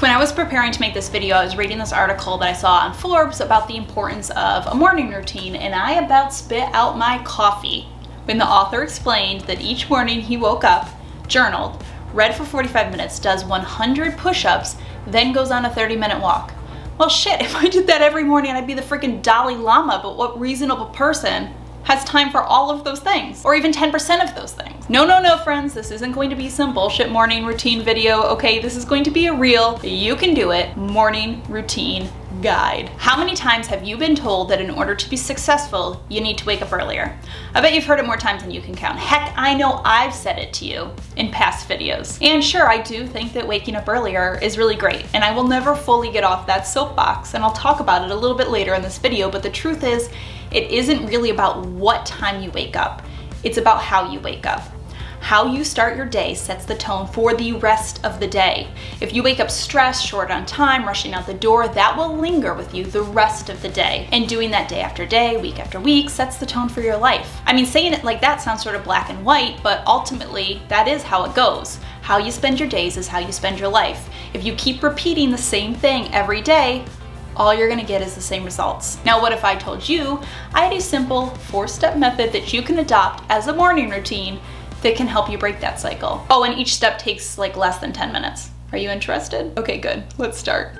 When I was preparing to make this video, I was reading this article that I saw on Forbes about the importance of a morning routine, and I about spit out my coffee when the author explained that each morning he woke up, journaled, read for 45 minutes, does 100 push-ups, then goes on a 30-minute walk. Well shit, if I did that every morning, I'd be the freaking Dalai Lama, but what reasonable person has time for all of those things? Or even 10% of those things? No, friends, this isn't going to be some bullshit morning routine video, okay? This is going to be a real, you can do it, morning routine guide. How many times have you been told that in order to be successful, you need to wake up earlier? I bet you've heard it more times than you can count. Heck, I know I've said it to you in past videos. And sure, I do think that waking up earlier is really great, and I will never fully get off that soapbox, and I'll talk about it a little bit later in this video, but the truth is, it isn't really about what time you wake up. It's about how you wake up. How you start your day sets the tone for the rest of the day. If you wake up stressed, short on time, rushing out the door, that will linger with you the rest of the day. And doing that day after day, week after week, sets the tone for your life. I mean, saying it like that sounds sort of black and white, but ultimately, that is how it goes. How you spend your days is how you spend your life. If you keep repeating the same thing every day, all you're gonna get is the same results. Now, what if I told you I had a simple 4-step method that you can adopt as a morning routine that can help you break that cycle? Oh, and each step takes like less than 10 minutes. Are you interested? Okay, good. Let's start.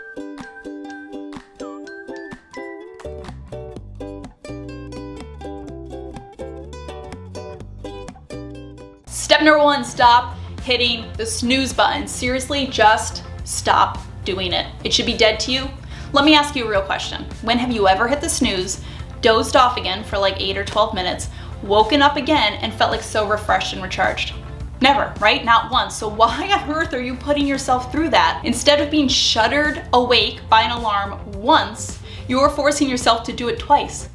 Step number 1, stop hitting the snooze button. Seriously, just stop doing it. It should be dead to you. Let me ask you a real question. When have you ever hit the snooze, dozed off again for like 8 or 12 minutes, woken up again, and felt like so refreshed and recharged? Never, right? Not once. So why on earth are you putting yourself through that? Instead of being shuddered awake by an alarm once, you're forcing yourself to do it twice.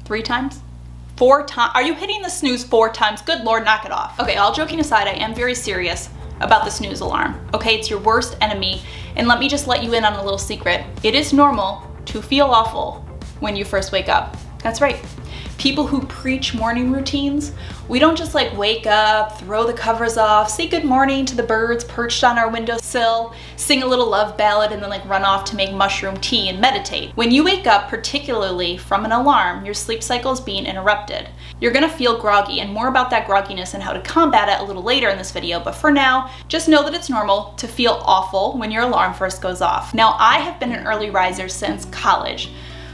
3 times? 4 times? Are you hitting the snooze 4 times? Good Lord, knock it off. Okay, all joking aside, I am very serious about the snooze alarm. Okay, it's your worst enemy. And let me just let you in on a little secret. It is normal to feel awful when you first wake up. That's right. People who preach morning routines, we don't just like wake up, throw the covers off, say good morning to the birds perched on our windowsill, sing a little love ballad, and then like run off to make mushroom tea and meditate. When you wake up, particularly from an alarm, your sleep cycle is being interrupted. You're gonna feel groggy, and more about that grogginess and how to combat it a little later in this video, but for now, just know that it's normal to feel awful when your alarm first goes off. Now, I have been an early riser since college,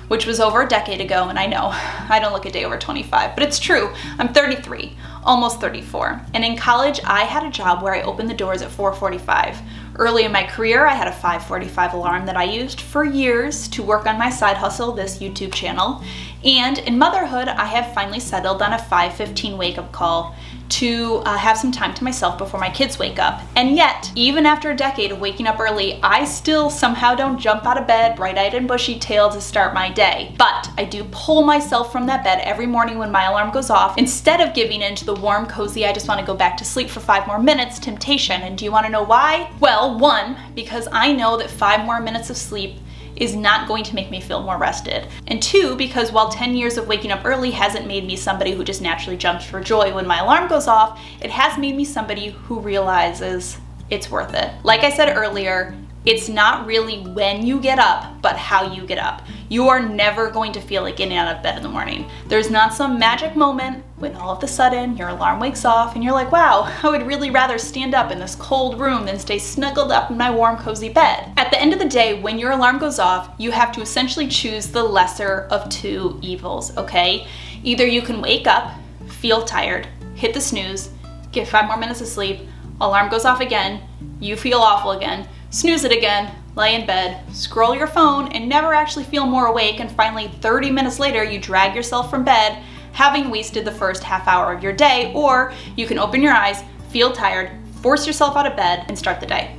which was over a decade ago, and I know, I don't look a day over 25, but it's true. I'm 33, almost 34, and in college, I had a job where I opened the doors at 4:45. Early in my career, I had a 5:45 alarm that I used for years to work on my side hustle, this YouTube channel, and in motherhood, I have finally settled on a 5:15 wake-up call to have some time to myself before my kids wake up. And yet, even after a decade of waking up early, I still somehow don't jump out of bed bright-eyed and bushy-tailed to start my day. But I do pull myself from that bed every morning when my alarm goes off, instead of giving in to the warm, cozy, I just want to go back to sleep for 5 more minutes temptation. And do you want to know why? Well, 1, because I know that 5 more minutes of sleep is not going to make me feel more rested. And 2, because while 10 years of waking up early hasn't made me somebody who just naturally jumps for joy when my alarm goes off, it has made me somebody who realizes it's worth it. Like I said earlier, it's not really when you get up, but how you get up. You are never going to feel like getting out of bed in the morning. There's not some magic moment when all of a sudden your alarm wakes off and you're like, wow, I would really rather stand up in this cold room than stay snuggled up in my warm, cozy bed. At the end of the day, when your alarm goes off, you have to essentially choose the lesser of 2 evils, okay? Either you can wake up, feel tired, hit the snooze, get 5 more minutes of sleep, alarm goes off again, you feel awful again, snooze it again, lay in bed, scroll your phone, and never actually feel more awake, and finally 30 minutes later you drag yourself from bed having wasted the first half hour of your day. Or you can open your eyes, feel tired, force yourself out of bed, and start the day.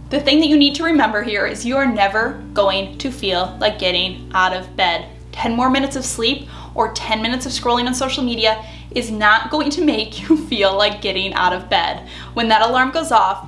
The thing that you need to remember here is you are never going to feel like getting out of bed. 10 more minutes of sleep or 10 minutes of scrolling on social media is not going to make you feel like getting out of bed. When that alarm goes off,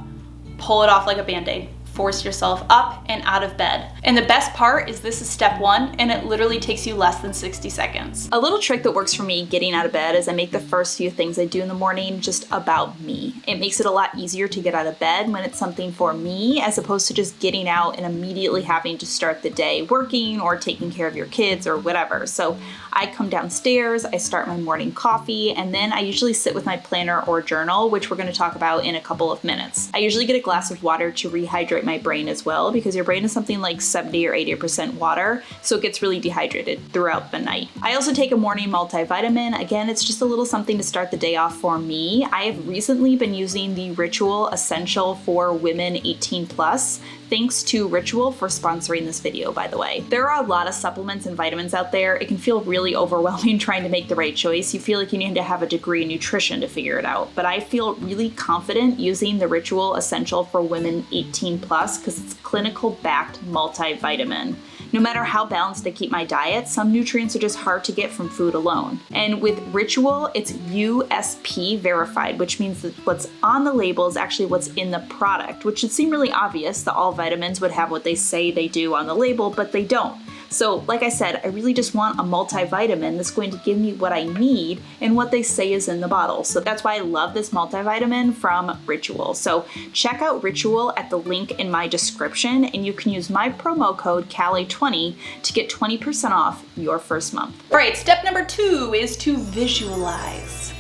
pull it off like a Band-Aid. force yourself up and out of bed. And the best part is this is step 1 and it literally takes you less than 60 seconds. A little trick that works for me getting out of bed is I make the first few things I do in the morning just about me. It makes it a lot easier to get out of bed when it's something for me as opposed to just getting out and immediately having to start the day working or taking care of your kids or whatever. So I come downstairs, I start my morning coffee, and then I usually sit with my planner or journal, which we're going to talk about in a couple of minutes. I usually get a glass of water to rehydrate my brain as well, because your brain is something like 70 or 80% water, so it gets really dehydrated throughout the night. I also take a morning multivitamin. Again, it's just a little something to start the day off for me. I have recently been using the Ritual Essential for Women 18 Plus. Thanks to Ritual for sponsoring this video, by the way. There are a lot of supplements and vitamins out there. It can feel really overwhelming trying to make the right choice. You feel like you need to have a degree in nutrition to figure it out. But I feel really confident using the Ritual Essential for Women 18 Plus because it's clinical backed multivitamin. No matter how balanced I keep my diet, some nutrients are just hard to get from food alone. And with Ritual, it's USP verified, which means that what's on the label is actually what's in the product, which should seem really obvious that all vitamins would have what they say they do on the label, but they don't. So like I said, I really just want a multivitamin that's going to give me what I need and what they say is in the bottle. So that's why I love this multivitamin from Ritual. So check out Ritual at the link in my description and you can use my promo code Kallie20 to get 20% off your first month. All right, step number 2 is to visualize.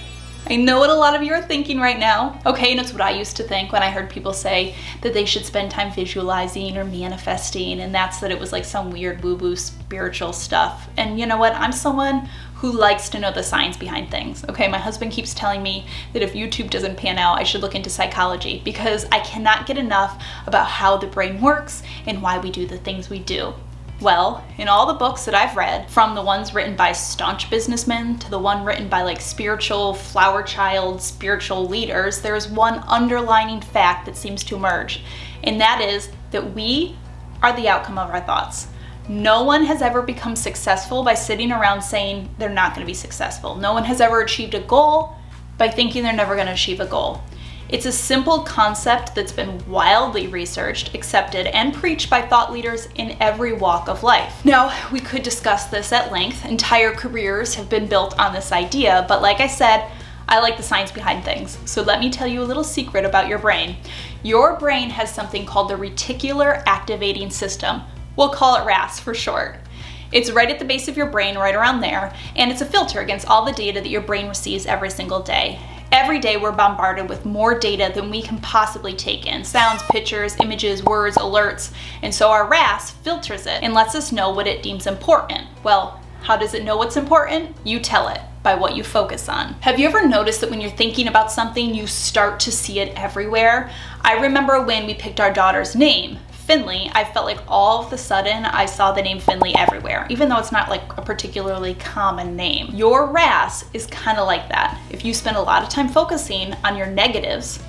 I know what a lot of you are thinking right now. Okay, and it's what I used to think when I heard people say that they should spend time visualizing or manifesting, and that's that it was like some weird woo-woo spiritual stuff. And you know what? I'm someone who likes to know the science behind things. Okay, my husband keeps telling me that if YouTube doesn't pan out, I should look into psychology because I cannot get enough about how the brain works and why we do the things we do. Well, in all the books that I've read, from the ones written by staunch businessmen to the one written by like spiritual flower child, spiritual leaders, there's one underlining fact that seems to emerge, and that is that we are the outcome of our thoughts. No one has ever become successful by sitting around saying they're not going to be successful. No one has ever achieved a goal by thinking they're never going to achieve a goal. It's a simple concept that's been wildly researched, accepted, and preached by thought leaders in every walk of life. Now, we could discuss this at length. Entire careers have been built on this idea, but like I said, I like the science behind things. So let me tell you a little secret about your brain. Your brain has something called the reticular activating system. We'll call it RAS for short. It's right at the base of your brain, right around there, and it's a filter against all the data that your brain receives every single day. Every day we're bombarded with more data than we can possibly take in. Sounds, pictures, images, words, alerts. And so our RAS filters it and lets us know what it deems important. Well, how does it know what's important? You tell it by what you focus on. Have you ever noticed that when you're thinking about something, you start to see it everywhere? I remember when we picked our daughter's name, Finley, I felt like all of a sudden I saw the name Finley everywhere, even though it's not like a particularly common name. Your RAS is kind of like that. If you spend a lot of time focusing on your negatives,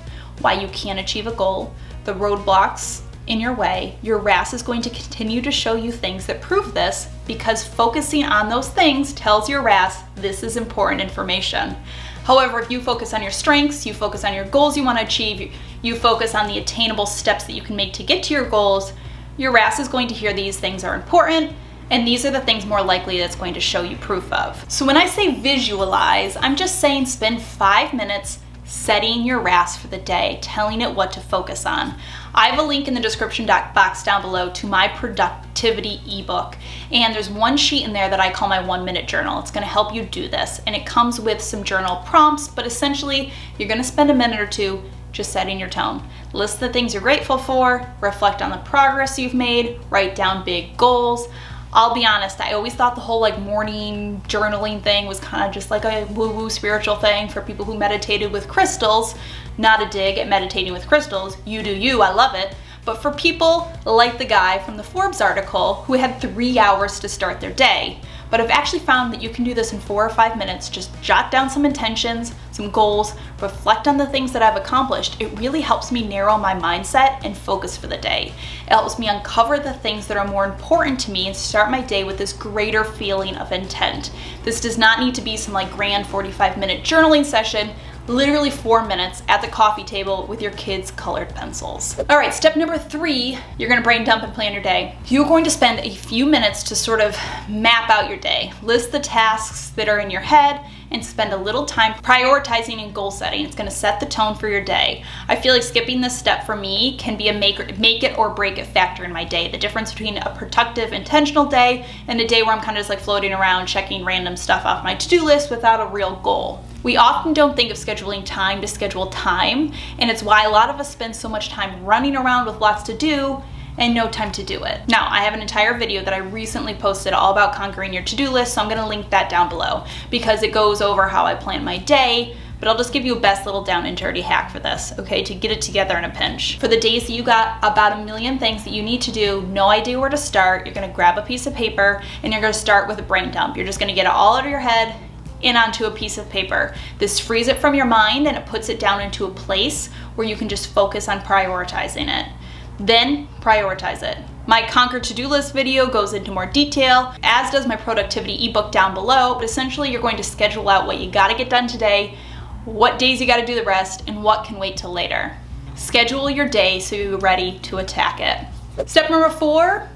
why you can't achieve a goal, the roadblocks in your way, your RAS is going to continue to show you things that prove this because focusing on those things tells your RAS this is important information. However, if you focus on your strengths, you focus on your goals you want to achieve, you focus on the attainable steps that you can make to get to your goals, your RAS is going to hear these things are important, and these are the things more likely that's going to show you proof of. So when I say visualize, I'm just saying spend 5 minutes setting your RAS for the day, telling it what to focus on. I have a link in the description box down below to my productivity ebook, and there's one sheet in there that I call my 1-minute journal. It's going to help you do this, and it comes with some journal prompts, but essentially you're going to spend a minute or two just setting your tone. List the things you're grateful for, reflect on the progress you've made, write down big goals. I'll be honest, I always thought the whole like morning journaling thing was kind of just like a woo-woo spiritual thing for people who meditated with crystals. Not a dig at meditating with crystals. You do you, I love it. But for people like the guy from the Forbes article who had 3 hours to start their day, but I've actually found that you can do this in 4 or 5 minutes. Just jot down some intentions, some goals, reflect on the things that I've accomplished. It really helps me narrow my mindset and focus for the day. It helps me uncover the things that are more important to me and start my day with this greater feeling of intent. This does not need to be some like grand 45-minute journaling session. literally 4 minutes at the coffee table with your kids' colored pencils. All right, step number 3, you're gonna brain dump and plan your day. You're going to spend a few minutes to sort of map out your day, list the tasks that are in your head, and spend a little time prioritizing and goal setting. It's gonna set the tone for your day. I feel like skipping this step for me can be a make it or break it factor in my day. The difference between a productive, intentional day and a day where I'm kind of just like floating around checking random stuff off my to-do list without a real goal. We often don't think of scheduling time to schedule time, and it's why a lot of us spend so much time running around with lots to do and no time to do it. Now, I have an entire video that I recently posted all about conquering your to-do list, so I'm gonna link that down below because it goes over how I plan my day, but I'll just give you a best little down and dirty hack for this, okay, to get it together in a pinch. For the days that you got about a million things that you need to do, no idea where to start, you're gonna grab a piece of paper and you're gonna start with a brain dump. You're just gonna get it all out of your head and onto a piece of paper. This frees it from your mind and it puts it down into a place where you can just focus on prioritizing it. Then prioritize it. My Conquer to-do list video goes into more detail, as does my productivity ebook down below, but essentially you're going to schedule out what you gotta get done today, what days you gotta do the rest, and what can wait till later. Schedule your day so you're ready to attack it. Step number 4,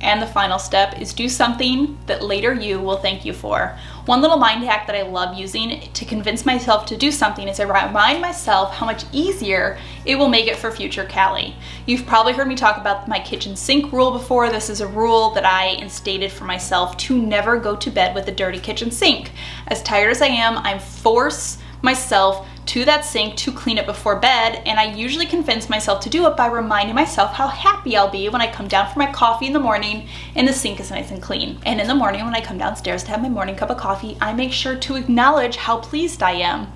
and the final step, is do something that later you will thank you for. One little mind hack that I love using to convince myself to do something is I remind myself how much easier it will make it for future Kallie. You've probably heard me talk about my kitchen sink rule before. This is a rule that I instated for myself to never go to bed with a dirty kitchen sink. As tired as I am, I force myself to that sink to clean it before bed, and I usually convince myself to do it by reminding myself how happy I'll be when I come down for my coffee in the morning and the sink is nice and clean. And in the morning when I come downstairs to have my morning cup of coffee, I make sure to acknowledge how pleased I am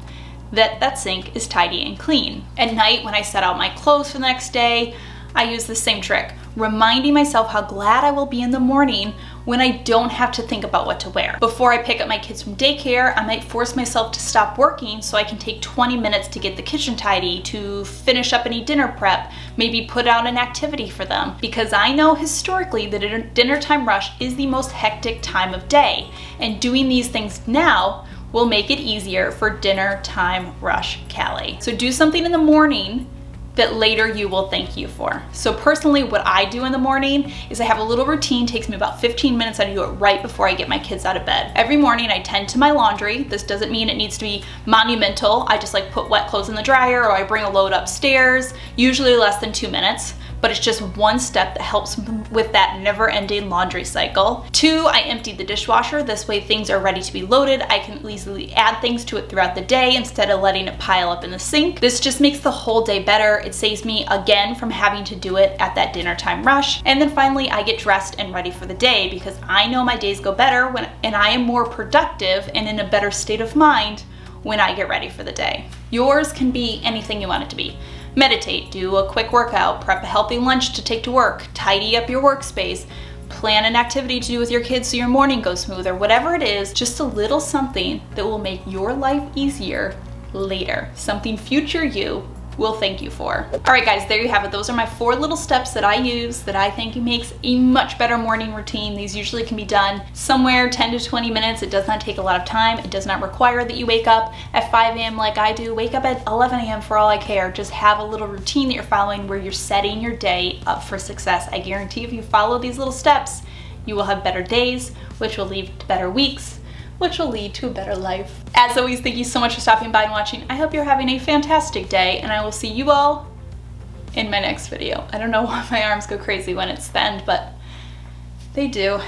that that sink is tidy and clean. At night when I set out my clothes for the next day, I use the same trick, reminding myself how glad I will be in the morning when I don't have to think about what to wear. Before I pick up my kids from daycare, I might force myself to stop working so I can take 20 minutes to get the kitchen tidy, to finish up any dinner prep, maybe put out an activity for them. Because I know historically that a dinner time rush is the most hectic time of day, and doing these things now will make it easier for dinner time rush Kallie. So do something in the morning that later you will thank you for. So personally, what I do in the morning is I have a little routine, takes me about 15 minutes. I do it right before I get my kids out of bed. Every morning I tend to my laundry. This doesn't mean it needs to be monumental. I just like put wet clothes in the dryer, or I bring a load upstairs, usually less than 2 minutes. But it's just one step that helps with that never-ending laundry cycle. 2, I emptied the dishwasher. This way things are ready to be loaded. I can easily add things to it throughout the day instead of letting it pile up in the sink. This just makes the whole day better. It saves me, again, from having to do it at that dinner time rush. And then finally, I get dressed and ready for the day because I know my days go better and I am more productive and in a better state of mind when I get ready for the day. Yours can be anything you want it to be. Meditate, do a quick workout, prep a healthy lunch to take to work, tidy up your workspace, plan an activity to do with your kids so your morning goes smoother. Whatever it is, just a little something that will make your life easier later. Something future you will thank you for. All right guys, there you have it. Those are my 4 little steps that I use that I think makes a much better morning routine. These usually can be done somewhere 10 to 20 minutes. It does not take a lot of time. It does not require that you wake up at 5 a.m. like I do. Wake up at 11 a.m. for all I care. Just have a little routine that you're following where you're setting your day up for success. I guarantee if you follow these little steps, you will have better days, which will lead to better weeks, which will lead to a better life. As always, thank you so much for stopping by and watching. I hope you're having a fantastic day, and I will see you all in my next video. I don't know why my arms go crazy when it's the end, but they do.